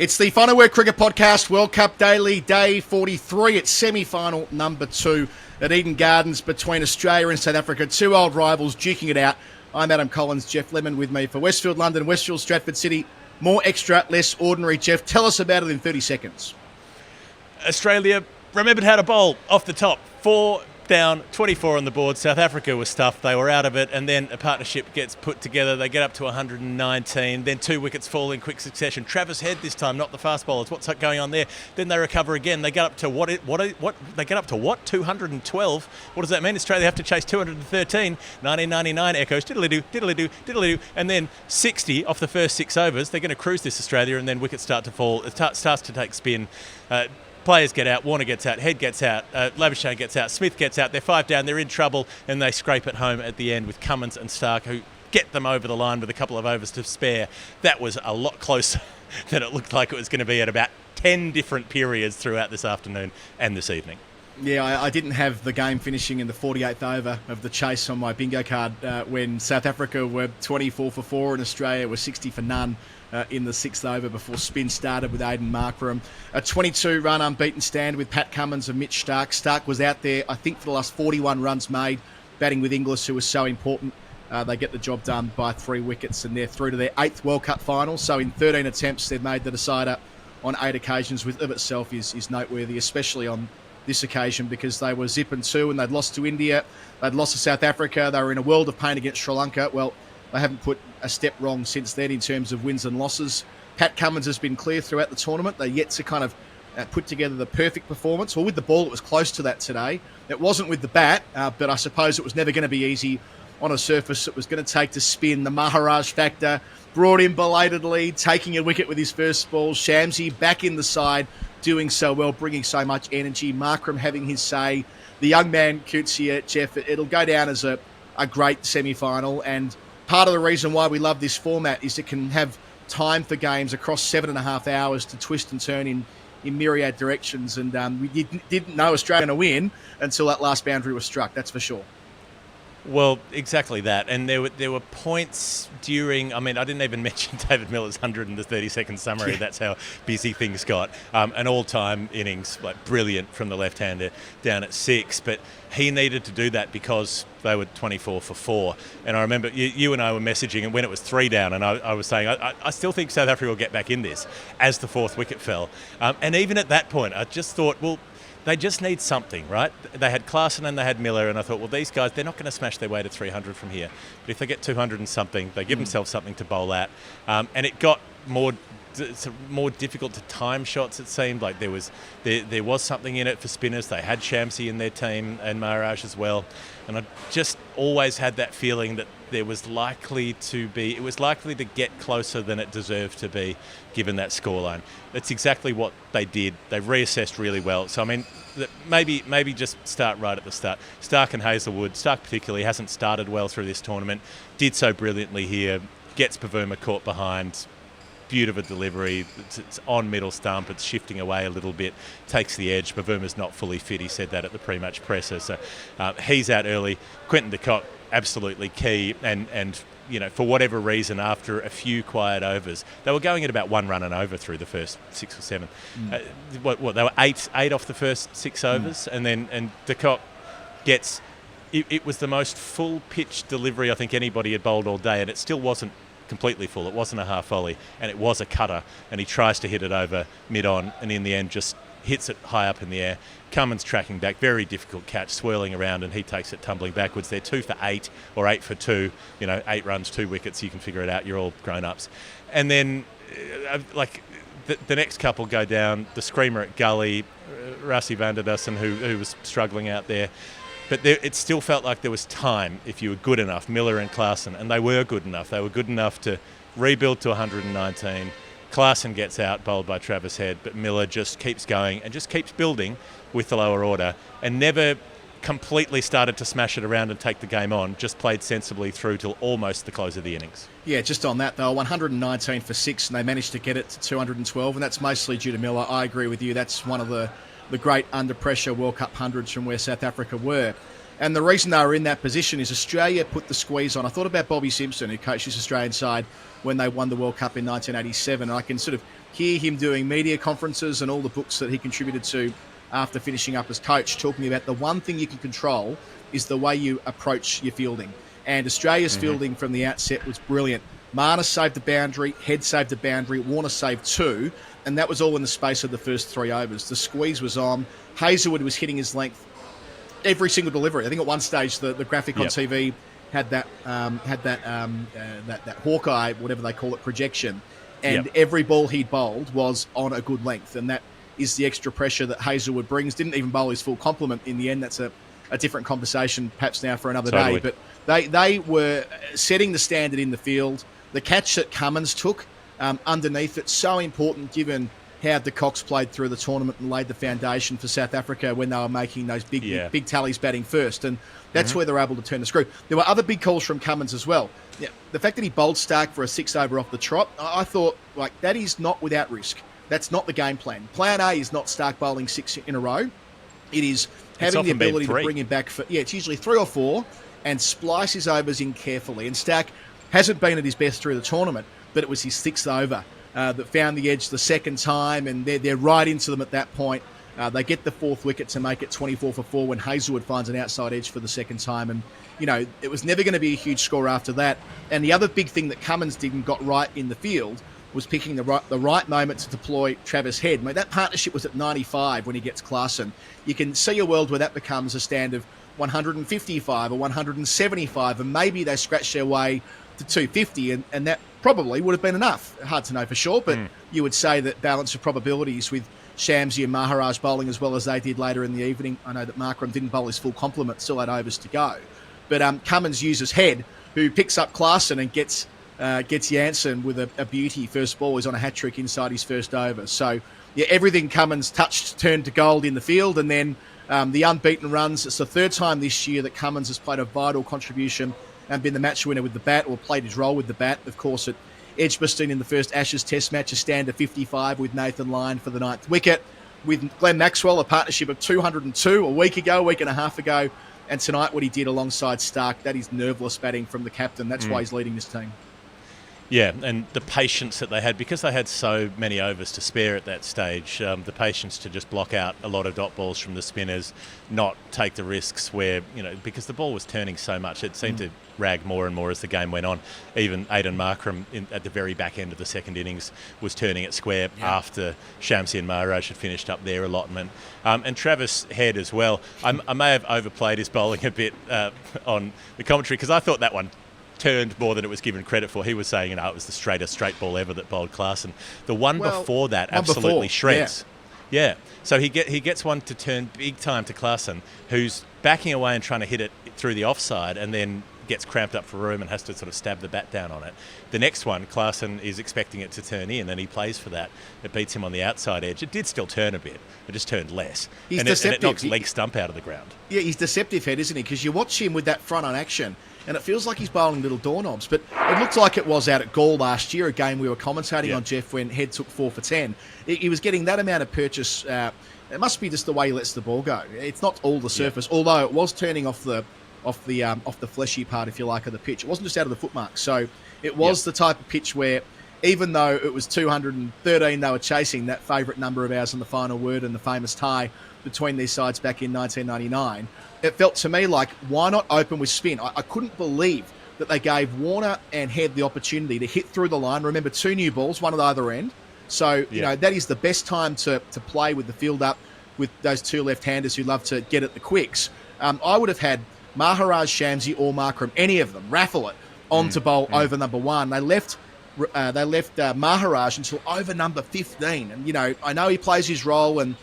It's the Final Word Cricket Podcast, World Cup Daily, Day 43. It's semi-final number 2 at Eden Gardens between Australia and South Africa. Two old rivals duking it out. I'm Adam Collins, Jeff Lemon with me for Westfield, London, Westfield, Stratford City. More extra, less ordinary. Jeff, tell us about it in 30 seconds. Australia remembered how to bowl off the top. 4 down, 24 on the board. South Africa was stuffed. They were out of it, and then a partnership gets put together. They get up to 119. Then 2 wickets fall in quick succession. Travis Head this time, not the fast bowlers. What's going on there? Then they recover again. They get up to what? They get up to what? 212. What does that mean? Australia have to chase 213. 1999 echoes. Diddly-doo, diddly-doo, diddly-doo. And then 60 off the first 6 overs. They're going to cruise this Australia, and then wickets start to fall. It starts to take spin. Players get out, Warner gets out, Head gets out, Labuschagne gets out, Smith gets out. They're 5 down, they're in trouble, and they scrape it home at the end with Cummins and Stark, who get them over the line with a couple of overs to spare. That was a lot closer than it looked like it was going to be at about 10 different periods throughout this afternoon and this evening. Yeah, I didn't have the game finishing in the 48th over of the chase on my bingo card when South Africa were 24 for 4 and Australia were 60 for none. In the 6th over before spin started with Aiden Markram. A 22-run unbeaten stand with Pat Cummins and Mitch Stark. Stark was out there, I think, for the last 41 runs made, batting with Inglis, who was so important. They get the job done by 3 wickets, and they're through to their 8th World Cup final. So in 13 attempts, they've made the decider on 8 occasions, which of itself is noteworthy, especially on this occasion, because they were 0-2 and they'd lost to India, they'd lost to South Africa, they were in a world of pain against Sri Lanka. Well, they haven't put a step wrong since then in terms of wins and losses. Pat Cummins has been clear throughout the tournament. They're yet to kind of put together the perfect performance. Well, with the ball, it was close to that today. It wasn't with the bat, but I suppose it was never going to be easy on a surface it was going to take to spin. The Maharaj factor, brought in belatedly, taking a wicket with his first ball. Shamsi back in the side, doing so well, bringing so much energy. Markram having his say. The young man, Coetzee, Jeff, it'll go down as a great semi-final, and part of the reason why we love this format is it can have time for games across 7.5 hours to twist and turn in myriad directions. And we didn't know Australia going to win until that last boundary was struck, that's for sure. Well, exactly that. And there were points during, I didn't even mention David Miller's 130-second summary. Yeah. That's how busy things got. An all-time innings, brilliant from the left-hander down at 6. But he needed to do that because they were 24 for 4. And I remember you and I were messaging, and when it was 3 down, and I was saying, I still think South Africa will get back in this as the 4th wicket fell. And even at that point, I just thought, well, they just need something, right? They had Klaasen and they had Miller, and I thought, well, these guys, they're not going to smash their way to 300 from here. But if they get 200 and something, they give themselves something to bowl at. And it got more difficult to time shots, it seemed. Like there was something in it for spinners. They had Shamsi in their team and Maharaj as well. And I just always had that feeling that it was likely to get closer than it deserved to be, given that scoreline. That's exactly what they did. They reassessed really well. So, maybe just start right at the start. Stark and Hazelwood, Stark particularly, hasn't started well through this tournament. Did so brilliantly here. Gets Pavuma caught behind. Beautiful delivery. It's on middle stump. It's shifting away a little bit. Takes the edge. Pavuma's not fully fit. He said that at the pre-match presser. So he's out early. Quentin de Kock, absolutely key. And for whatever reason, after a few quiet overs, they were going at about 1 run and over through the first 6 or 7. They were eight off the first 6 overs, and de Kock gets. It was the most full pitch delivery I think anybody had bowled all day, and it still wasn't completely full. It wasn't a half volley, and it was a cutter, and he tries to hit it over mid-on, and in the end just hits it high up in the air. Cummins tracking back, very difficult catch, swirling around, and he takes it tumbling backwards. They're 2 for 8 or 8 for 2, 8 runs, 2 wickets, you can figure it out, you're all grown-ups. And then the next couple go down, the screamer at Gully, Rassie van der Dussen, who was struggling out there. But it still felt like there was time if you were good enough, Miller and Klaasen, and they were good enough. They were good enough to rebuild to 119. Klaasen gets out, bowled by Travis Head, but Miller just keeps going and just keeps building with the lower order and never completely started to smash it around and take the game on, just played sensibly through till almost the close of the innings. Yeah, just on that, though, 119 for 6, and they managed to get it to 212, and that's mostly due to Miller. I agree with you. That's one of the great under-pressure World Cup hundreds from where South Africa were. And the reason they were in that position is Australia put the squeeze on. I thought about Bobby Simpson, who coached this Australian side when they won the World Cup in 1987. And I can sort of hear him doing media conferences and all the books that he contributed to after finishing up as coach, talking about the one thing you can control is the way you approach your fielding. And Australia's fielding from the outset was brilliant. Marner saved the boundary, Head saved the boundary, Warner saved 2, and that was all in the space of the first 3 overs. The squeeze was on. Hazelwood was hitting his length every single delivery. I think at one stage the graphic on TV had that Hawkeye, whatever they call it, projection, and every ball he bowled was on a good length, and that is the extra pressure that Hazelwood brings. Didn't even bowl his full complement in the end. That's a different conversation, perhaps now for another day. But they were setting the standard in the field. The catch that Cummins took underneath it, so important given how de Kock's played through the tournament and laid the foundation for South Africa when they were making those big tallies batting first. And that's where they're able to turn the screw. There were other big calls from Cummins as well. Yeah, the fact that he bowled Stark for a 6-over off the trot, I thought, like, that is not without risk. That's not the game plan. Plan A is not Stark bowling 6 in a row. It is having the ability to bring him back for, it's usually 3 or 4, and splice his overs in carefully. And Stark hasn't been at his best through the tournament, but it was his 6th over that found the edge the second time, and they're right into them at that point. They get the 4th wicket to make it 24 for 4 when Hazelwood finds an outside edge for the second time. And, it was never going to be a huge score after that. And the other big thing that Cummins did and got right in the field was picking the right moment to deploy Travis Head. I mean, that partnership was at 95 when he gets Klaasen. You can see a world where that becomes a stand of 155 or 175, and maybe they scratch their way to 250, and that probably would have been enough. Hard to know for sure, but you would say that balance of probabilities with Shamsi and Maharaj bowling as well as they did later in the evening. I know that Markram didn't bowl his full complement, still had overs to go. But Cummins uses Head, who picks up Klaasen and gets Jansen with a beauty. First ball, he's on a hat-trick inside his first over. So, everything Cummins touched turned to gold in the field, and then the unbeaten runs. It's the 3rd time this year that Cummins has played a vital contribution and been the match winner with the bat, or played his role with the bat. Of course, at Edgbaston in the first Ashes Test match, a stand of 55 with Nathan Lyon for the 9th wicket. With Glenn Maxwell, a partnership of 202 a week and a half ago. And tonight what he did alongside Stark, that is nerveless batting from the captain. That's why he's leading this team. Yeah, and the patience that they had, because they had so many overs to spare at that stage, the patience to just block out a lot of dot balls from the spinners, not take the risks where, because the ball was turning so much, it seemed to rag more and more as the game went on. Even Aidan Markram at the very back end of the second innings was turning it square after Shamsi and Maharaj had finished up their allotment. And Travis Head as well. I may have overplayed his bowling a bit on the commentary, because I thought that one turned more than it was given credit for. He was saying, it was the straightest straight ball ever that bowled Klaasen. The one before that absolutely shreds. Yeah. So he gets one to turn big time to Klaasen, who's backing away and trying to hit it through the offside, and then gets cramped up for room and has to sort of stab the bat down on it. The next one, Klaasen is expecting it to turn in, and he plays for that. It beats him on the outside edge. It did still turn a bit. It just turned less. He's deceptive. And it knocks leg stump out of the ground. Yeah, he's deceptive, Head, isn't he? Because you watch him with that front on action, and it feels like he's bowling little doorknobs. But it looked like it was out at Gaul last year, a game we were commentating on, Jeff, when Head took 4 for 10. He was getting that amount of purchase. It must be just the way he lets the ball go. It's not all the surface, although it was turning off the fleshy part, if you like, of the pitch. It wasn't just out of the footmark. So it was the type of pitch where, even though it was 213 they were chasing, that favourite number of ours in the final word and the famous tie between these sides back in 1999, it felt to me like, why not open with spin? I couldn't believe that they gave Warner and Head the opportunity to hit through the line. Remember, 2 new balls, one at either end. So, that is the best time to play with the field up with those 2 left-handers who love to get at the quicks. I would have had Maharaj, Shamsi or Markram, any of them, raffle it on to bowl over number 1. They left Maharaj until over number 15. And, I know he plays his role, and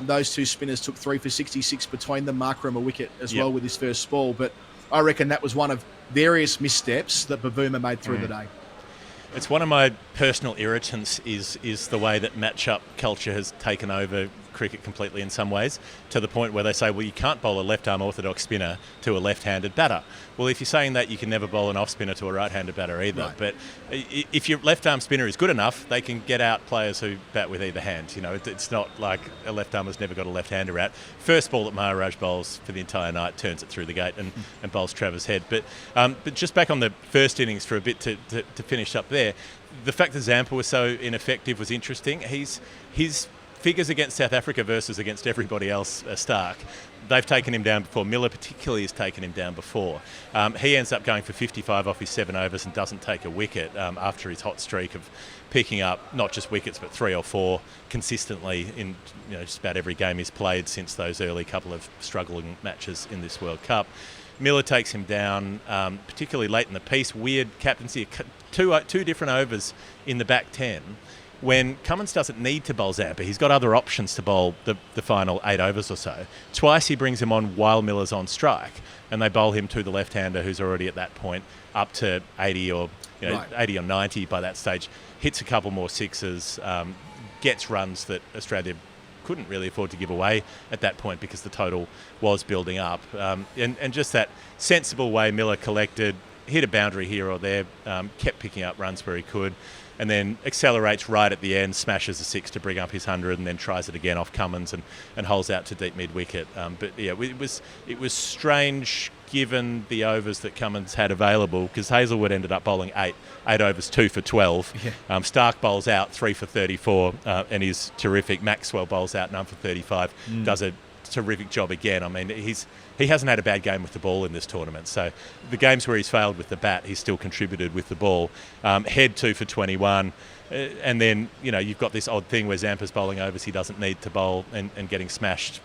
those 2 spinners took 3 for 66 between them. Markram a wicket as well with his first ball. But I reckon that was one of various missteps that Bavuma made through the day. It's one of my personal irritants is the way that matchup culture has taken over cricket completely in some ways, to the point where they say, well, you can't bowl a left-arm orthodox spinner to a left-handed batter. Well, if you're saying that, you can never bowl an off-spinner to a right-handed batter either. Right. But if your left-arm spinner is good enough, they can get out players who bat with either hand. You know, it's not like a left-armer's never got a left-hander out. First ball that Maharaj bowls for the entire night turns it through the gate and bowls Travers Head. But just back on the first innings for a bit to finish up there, the fact that Zampa was so ineffective was interesting. His figures against South Africa versus against everybody else are stark. They've taken him down before. Miller particularly has taken him down before. He ends up going for 55 off his 7 overs and doesn't take a wicket after his hot streak of picking up not just wickets but 3 or 4 consistently in just about every game he's played since those early couple of struggling matches in this World Cup. Miller takes him down, particularly late in the piece. Weird captaincy, two different overs in the back 10. When Cummins doesn't need to bowl Zampa, he's got other options to bowl the final 8 overs or so. Twice he brings him on while Miller's on strike, and they bowl him to the left-hander who's already at that point up to 80 or 80 or 90 by that stage. Hits a couple more sixes, gets runs that Australia couldn't really afford to give away at that point because the total was building up. And just that sensible way Miller collected, hit a boundary here or there, kept picking up runs where he could, and then accelerates right at the end, smashes a 6 to bring up his 100, and then tries it again off Cummins and holds out to deep mid-wicket. But yeah, it was strange given the overs that Cummins had available, because Hazelwood ended up bowling 8 overs, 2 for 12. Yeah. Stark bowls out 3 for 34 and is terrific. Maxwell bowls out 9 for 35, does a terrific job again. I mean, he hasn't had a bad game with the ball in this tournament. So the games where he's failed with the bat, he's still contributed with the ball. Head 2 for 21. And then, you've got this odd thing where Zampa's bowling overs he doesn't need to bowl and getting smashed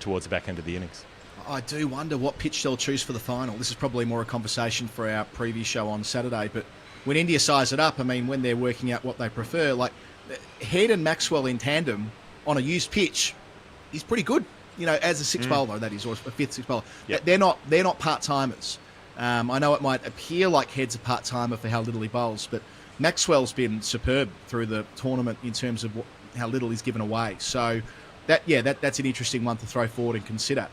towards the back end of the innings. I do wonder what pitch they'll choose for the final. This is probably more a conversation for our preview show on Saturday. But when India size it up, I mean, when they're working out what they prefer, like Head and Maxwell in tandem on a used pitch is pretty good. As a six bowler, that is, or a fifth six bowler. Yep. They're not part-timers. I know it might appear like Head's a part-timer for how little he bowls, but Maxwell's been superb through the tournament in terms of how little he's given away. So that's an interesting one to throw forward and consider.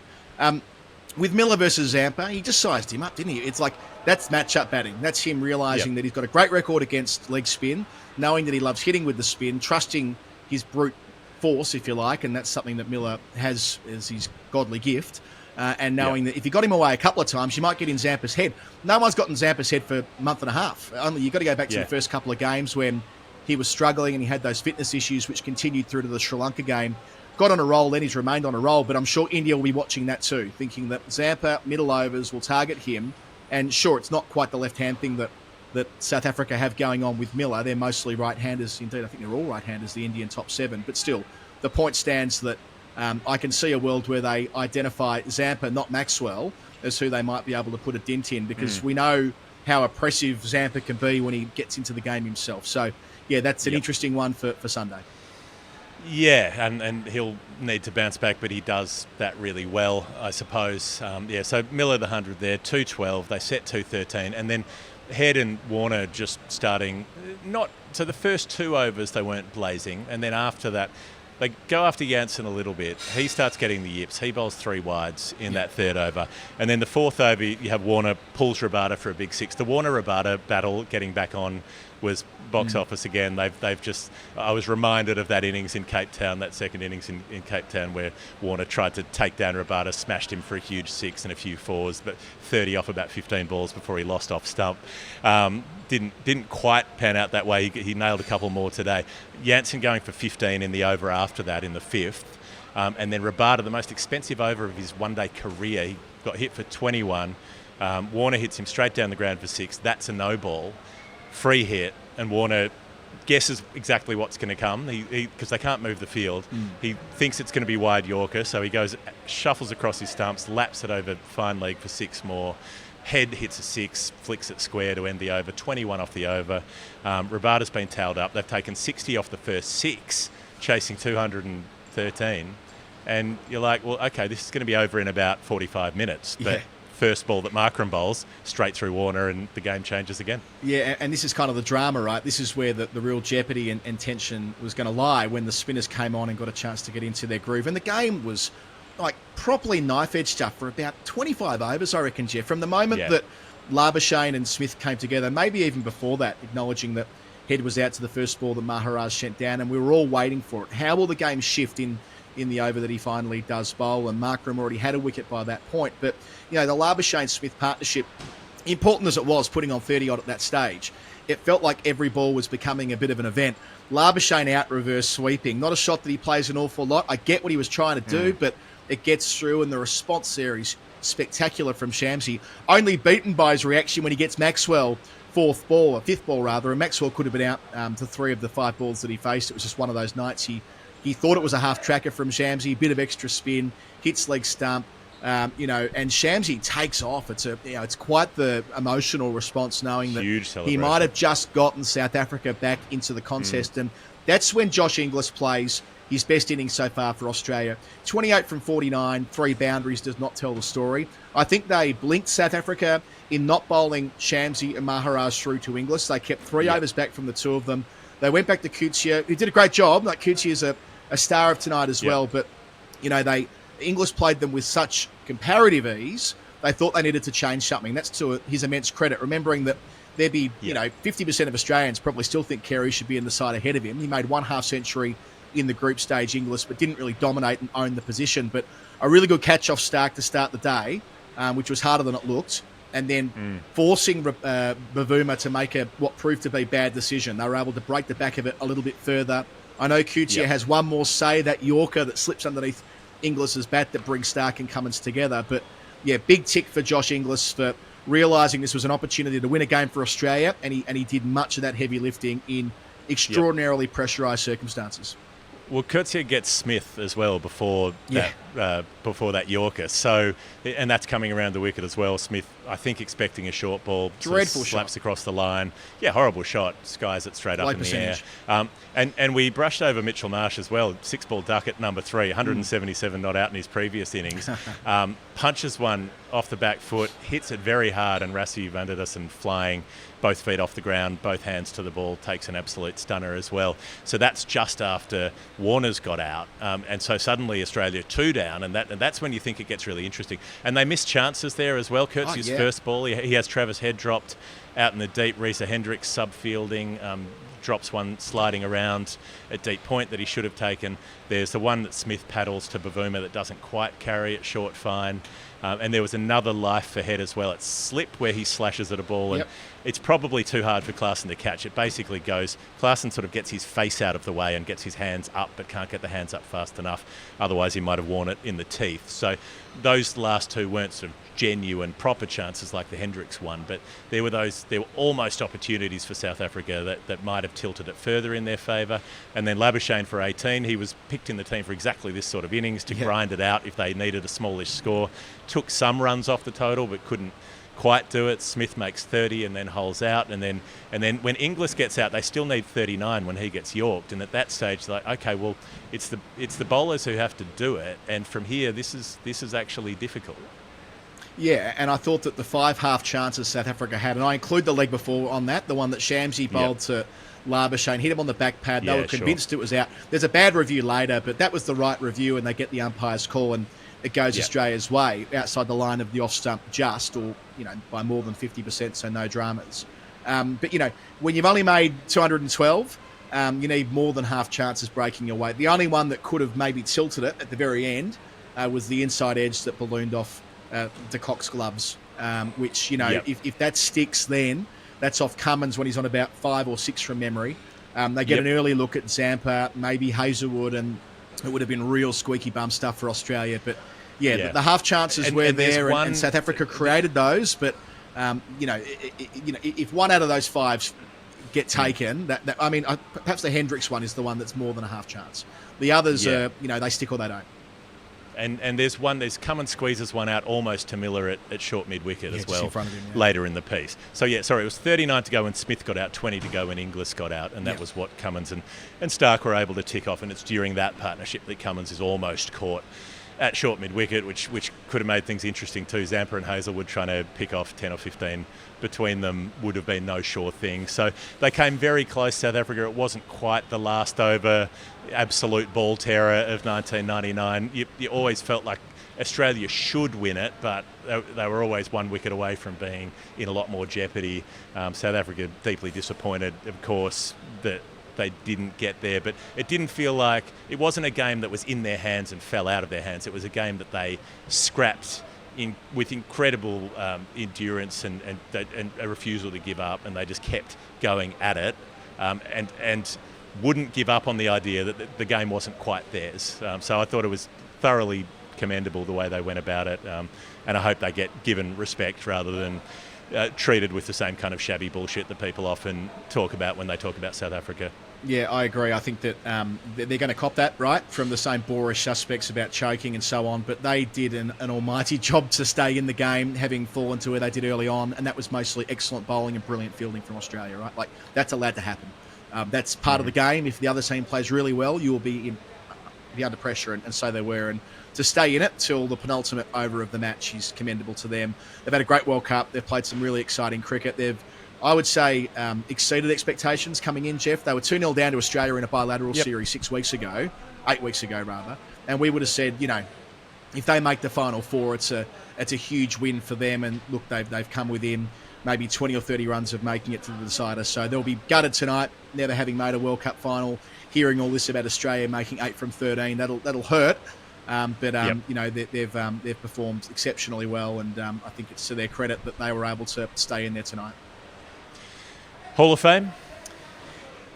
With Miller versus Zampa, he just sized him up, didn't he? It's like, that's match-up batting. That's him realising that he's got a great record against leg spin, knowing that he loves hitting with the spin, trusting his brute force, if you like, and that's something that Miller has as his godly gift, and knowing that if you got him away a couple of times, you might get in Zampa's head. No one's gotten Zampa's head for a month and a half. You've got to go back to the first couple of games when he was struggling and he had those fitness issues which continued through to the Sri Lanka game. Got on a roll, then he's remained on a roll, but I'm sure India will be watching that too, thinking that Zampa, middle overs, will target him. And sure, it's not quite the left-hand thing that South Africa have going on with Miller. They're mostly right-handers. Indeed, I think they're all right-handers, the Indian top 7. But still, the point stands that I can see a world where they identify Zampa, not Maxwell, as who they might be able to put a dent in, because we know how oppressive Zampa can be when he gets into the game himself. So, yeah, that's an interesting one for Sunday. Yeah, and he'll need to bounce back, but he does that really well, I suppose. So Miller the 100 there, 212, they set 213, and then Head and Warner just starting so the first 2 overs they weren't blazing, and then after that they go after Jansen a little bit. He starts getting the yips. He bowls 3 wides in that 3rd over. And then the 4th over, you have Warner pulls Rabada for a big 6. The Warner-Rabada battle getting back on was box office again. I was reminded of that innings in Cape Town, that second innings in Cape Town, where Warner tried to take down Rabada, smashed him for a huge 6 and a few 4s, but 30 off about 15 balls before he lost off stump. Didn't quite pan out that way. He nailed a couple more today. Jansen going for 15 in the over after that in the 5th. And then Rabada, the most expensive over of his one-day career, he got hit for 21. Warner hits him straight down the ground for 6. That's a no ball. Free hit, and Warner guesses exactly what's going to come because they can't move the field. He thinks it's going to be wide Yorker, so he goes, shuffles across his stumps, laps it over fine leg for 6 more. Head hits a 6, flicks it square to end the over, 21 off the over. Rabada's been tailed up. They've taken 60 off the first 6, chasing 213. And you're like, well, okay, this is going to be over in about 45 minutes. But first ball that Markram bowls straight through Warner, and the game changes again. Yeah, and this is kind of the drama, right? This is where the real jeopardy and tension was going to lie when the spinners came on and got a chance to get into their groove. And the game was like properly knife-edge stuff for about 25 overs, I reckon, Jeff. From the moment that Labuschagne and Smith came together, maybe even before that, acknowledging that Head was out to the first ball that Maharaj sent down, and we were all waiting for it. How will the game shift in the over that he finally does bowl? And Markram already had a wicket by that point. But, the Labuschagne-Smith partnership, important as it was, putting on 30-odd at that stage, it felt like every ball was becoming a bit of an event. Labuschagne out reverse sweeping, not a shot that he plays an awful lot. I get what he was trying to do, but it gets through, and the response there is spectacular from Shamsi. Only beaten by his reaction when he gets Maxwell fifth ball, and Maxwell could have been out to 3 of the 5 balls that he faced. It was just one of those nights. He thought it was a half-tracker from Shamsi, a bit of extra spin, hits leg stump, and Shamsi takes off. It's quite the emotional response, knowing that he might have just gotten South Africa back into the contest, and that's when Josh Inglis plays his best innings so far for Australia. 28 from 49, 3 boundaries does not tell the story. I think they blinked South Africa in not bowling Shamsi and Maharaj through to Inglis. They kept 3 overs back from the 2 of them. They went back to Coetzee, who did a great job. Like, Coetzee is a star of tonight as well, but Inglis played them with such comparative ease. They thought they needed to change something. That's to his immense credit, remembering that there'd be 50% of Australians probably still think Carey should be in the side ahead of him. He made 1 half century in the group stage, Inglis, but didn't really dominate and own the position. But a really good catch off Stark to start the day, which was harder than it looked, and then forcing Bavuma to make what proved to be bad decision. They were able to break the back of it a little bit further. I know Coetzee has one more say, that Yorker that slips underneath Inglis's bat that brings Stark and Cummins together. But big tick for Josh Inglis for realising this was an opportunity to win a game for Australia, and he did much of that heavy lifting in extraordinarily pressurised circumstances. Well, Coetzee gets Smith as well before that Yorker. So, and that's coming around the wicket as well. Smith, I think, expecting a short ball. Dreadful slaps shot. Across the line. Yeah, horrible shot. Skies it straight up in the air. And we brushed over Mitchell Marsh as well. 6-ball duck at number 3, 177 not out in his previous innings. Punches one off the back foot, hits it very hard, and Rassi Vanderdussen flying, both feet off the ground, both hands to the ball, takes an absolute stunner as well. So that's just after Warner's got out, and so suddenly Australia 2 down, and that's when you think it gets really interesting. And they missed chances there as well. Coetzee's first ball, he has Travis Head dropped out in the deep. Risa Hendricks sub-fielding, drops one sliding around at deep point that he should have taken. There's the one that Smith paddles to Bavuma that doesn't quite carry it short fine. And there was another life for Head as well. It's slip where he slashes at a ball, and it's probably too hard for Klaasen to catch. It basically goes, Klaasen sort of gets his face out of the way and gets his hands up, but can't get the hands up fast enough. Otherwise, he might have worn it in the teeth. So those last 2 weren't sort of genuine, proper chances like the Hendricks one, but there were almost opportunities for South Africa that might have tilted it further in their favour. And then Labuschagne for 18, he was picked in the team for exactly this sort of innings to grind it out if they needed a smallish score. Took some runs off the total, but couldn't quite do it. Smith makes 30 and then holes out, and then when Inglis gets out, they still need 39 when he gets yorked. And at that stage, they're like, okay, well, it's the bowlers who have to do it, and from here, this is actually difficult. Yeah, and I thought that the 5 half chances South Africa had, and I include the leg before on that, the one that Shamsi bowled to Labuschagne, hit him on the back pad. They were convinced it was out. There's a bad review later, but that was the right review, and they get the umpire's call, and it goes Australia's way outside the line of the off stump, by more than 50%, so no dramas. But when you've only made 212, you need more than half chances breaking your way. The only one that could have maybe tilted it at the very end was the inside edge that ballooned off de Kock's gloves, which, if that sticks, then that's off Cummins when he's on about 5 or 6 from memory. They get an early look at Zampa, maybe Hazelwood, and it would have been real squeaky bum stuff for Australia. But the half chances were there, and South Africa created those. But if 1 out of those 5 get taken, perhaps the Hendricks one is the one that's more than a half chance. The others are, they stick or they don't. And there's Cummins squeezes one out almost to Miller at short mid-wicket as well, in front of him, later in the piece. So, it was 39 to go when Smith got out, 20 to go when Inglis got out, and that was what Cummins and Stark were able to tick off, and it's during that partnership that Cummins is almost caught at short mid-wicket, which could have made things interesting too. Zampa and Hazelwood trying to pick off 10 or 15 between them would have been no sure thing. So they came very close, South Africa. It wasn't quite the last over absolute ball terror of 1999. You always felt like Australia should win it, but they were always one wicket away from being in a lot more jeopardy. South Africa deeply disappointed, of course, that they didn't get there, but it didn't feel like it wasn't a game that was in their hands and fell out of their hands. It was a game that they scrapped with incredible endurance and a refusal to give up, and they just kept going at it and wouldn't give up on the idea that the game wasn't quite theirs. So I thought it was thoroughly commendable the way they went about it, and I hope they get given respect rather than treated with the same kind of shabby bullshit that people often talk about when they talk about South Africa. Yeah, I agree. I think that they're going to cop that, right, from the same boorish suspects about choking and so on, but they did an almighty job to stay in the game, having fallen to where they did early on, and that was mostly excellent bowling and brilliant fielding from Australia, right? Like, that's allowed to happen. That's part of the game. If the other team plays really well, you will be under pressure, and so they were. And to stay in it till the penultimate over of the match is commendable to them. They've had a great World Cup. They've played some really exciting cricket. They've, I would say, exceeded expectations coming in, Jeff. They were 2-0 down to Australia in a bilateral series 8 weeks ago, rather. And we would have said, if they make the final four, it's a huge win for them. And look, they've come within maybe 20 or 30 runs of making it to the decider. So they'll be gutted tonight, never having made a World Cup final. Hearing all this about Australia making 8 from 13, that'll hurt. They've performed exceptionally well, and I think it's to their credit that they were able to stay in there tonight. Hall of Fame?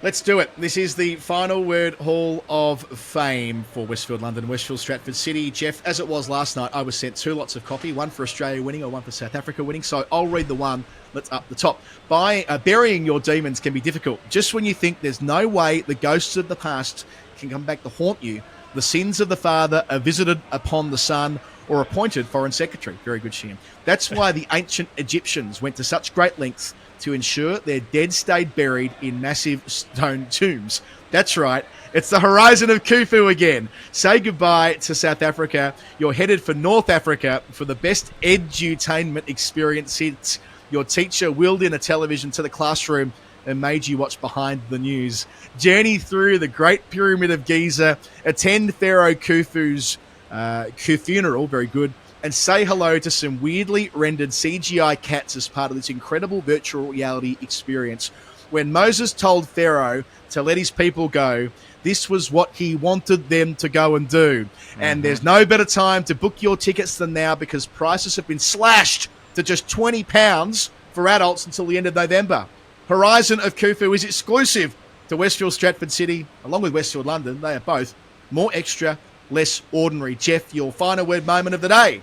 Let's do it. This is the final word Hall of Fame for Westfield London, Westfield Stratford City. Jeff, as it was last night, I was sent 2 lots of copy, one for Australia winning or one for South Africa winning, so I'll read the one that's up the top. Burying your demons can be difficult. Just when you think there's no way the ghosts of the past can come back to haunt you, the sins of the father are visited upon the son or appointed foreign secretary. Very good, Sham. That's why the ancient Egyptians went to such great lengths to ensure their dead stayed buried in massive stone tombs. That's right. It's the horizon of Khufu again. Say goodbye to South Africa. You're headed for North Africa for the best edutainment experience since your teacher wheeled in a television to the classroom and made you watch Behind the News. Journey through the Great Pyramid of Giza, attend Pharaoh Khufu's funeral, very good, and say hello to some weirdly rendered CGI cats as part of this incredible virtual reality experience. When Moses told Pharaoh to let his people go, this was what he wanted them to go and do. And there's no better time to book your tickets than now, because prices have been slashed to just £20 for adults until the end of November. Horizon of Khufu is exclusive to Westfield Stratford City, along with Westfield London. They are both more extra, less ordinary. Jeff, your final word moment of the day.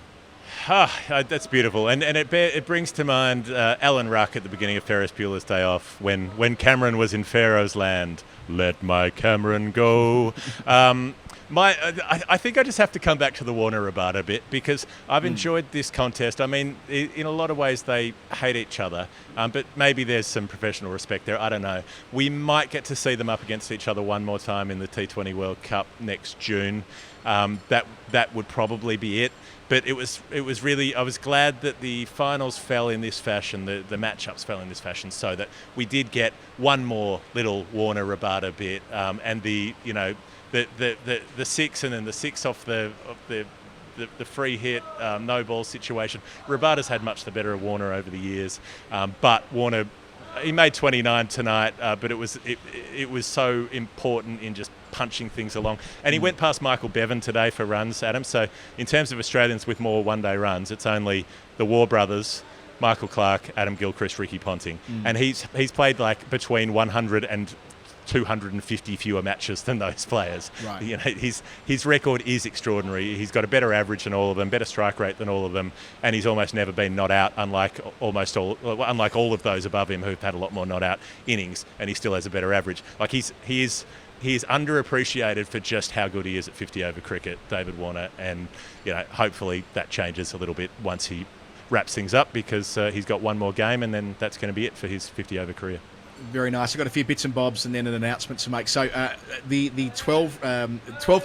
That's beautiful, and it brings to mind Alan Ruck at the beginning of Ferris Bueller's Day Off, when Cameron was in Pharaoh's land. Let my Cameron go. I think I just have to come back to the Warner Rabada a bit, because I've enjoyed this contest. I mean, in a lot of ways they hate each other, but maybe there's some professional respect there. I don't know. We might get to see them up against each other one more time in the T20 World Cup next June. That would probably be it. But it was really, I was glad that the finals fell in this fashion, the matchups fell in this fashion, so that we did get one more little Warner Rabada bit, and the 6 and then the 6 off the free hit, no ball situation. Rabada's had much the better of Warner over the years, but Warner, he made 29 tonight, but it was so important in just punching things along. And he went past Michael Bevan today for runs, Adam. So in terms of Australians with more one-day runs, it's only the War brothers, Michael Clarke, Adam Gilchrist, Ricky Ponting. And he's played like between 100 and 250 fewer matches than those players. Right. You know, his record is extraordinary. He's got a better average than all of them, better strike rate than all of them, and he's almost never been not out, unlike all of those above him who've had a lot more not out innings, and he still has a better average. Like he is underappreciated for just how good he is at 50 over cricket, David Warner, and hopefully that changes a little bit once he wraps things up, because he's got one more game, and then that's going to be it for his 50 over career. Very nice. I've got a few bits and bobs and then an announcement to make. So the 12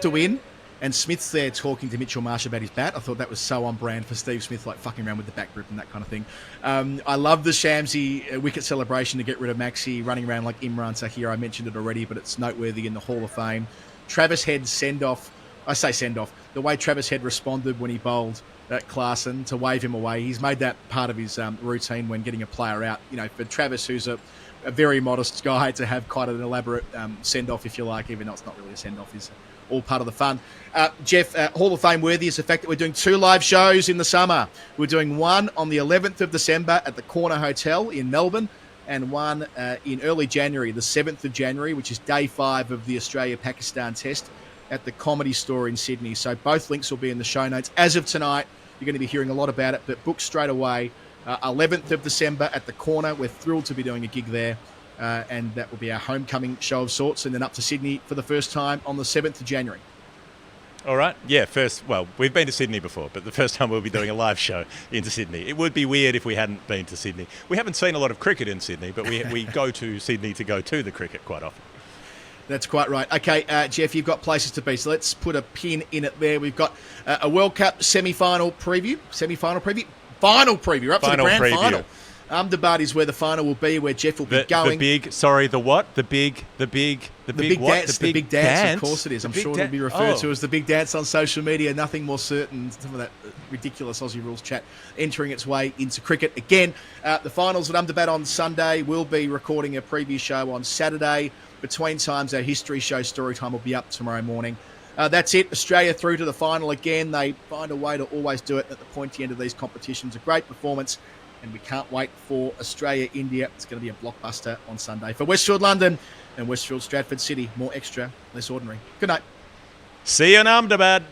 to win And Smith's there talking to Mitchell Marsh about his bat. I thought that was so on brand for Steve Smith, like fucking around with the back grip and that kind of thing. I love the Shamsy wicket celebration to get rid of Maxi, running around like Imran Tahir. I mentioned it already, but it's noteworthy in the Hall of Fame. Travis Head's send-off. I say send-off. The way Travis Head responded when he bowled at Klaasen to wave him away. He's made that part of his routine when getting a player out. You know, for Travis, who's a very modest guy, to have quite an elaborate send-off, if you like, even though it's not really a send-off, is all part of the fun. Jeff, Hall of Fame worthy is the fact that we're doing 2 live shows in the summer. We're doing one on the 11th of December at the Corner Hotel in Melbourne, and one in early January, the 7th of January, which is day 5 of the Australia-Pakistan Test at the Comedy Store in Sydney. So both links will be in the show notes. As of tonight, you're going to be hearing a lot about it, but book straight away. 11th of December at the Corner. We're thrilled to be doing a gig there. And that will be our homecoming show of sorts, and then up to Sydney for the first time on the 7th of January. All right. Yeah, we've been to Sydney before, but the first time we'll be doing a live show into Sydney. It would be weird if we hadn't been to Sydney. We haven't seen a lot of cricket in Sydney, but we go to Sydney to go to the cricket quite often. That's quite right. Okay, Jeff, you've got places to be, so let's put a pin in it there. We've got a World Cup final preview. We're up to the grand final. Ahmedabad is where the final will be, where Jeff will be going. The big dance. Of course it is. I'm sure it'll be referred to as the big dance on social media. Nothing more certain. Some of that ridiculous Aussie rules chat entering its way into cricket again. The finals at Ahmedabad on Sunday. We'll be recording a preview show on Saturday. Between times, our history show Story Time will be up tomorrow morning. That's it. Australia through to the final again. They find a way to always do it at the pointy end of these competitions. A great performance. And we can't wait for Australia-India. It's going to be a blockbuster on Sunday. For Westfield London and Westfield Stratford City, more extra, less ordinary. Good night. See you in Ahmedabad.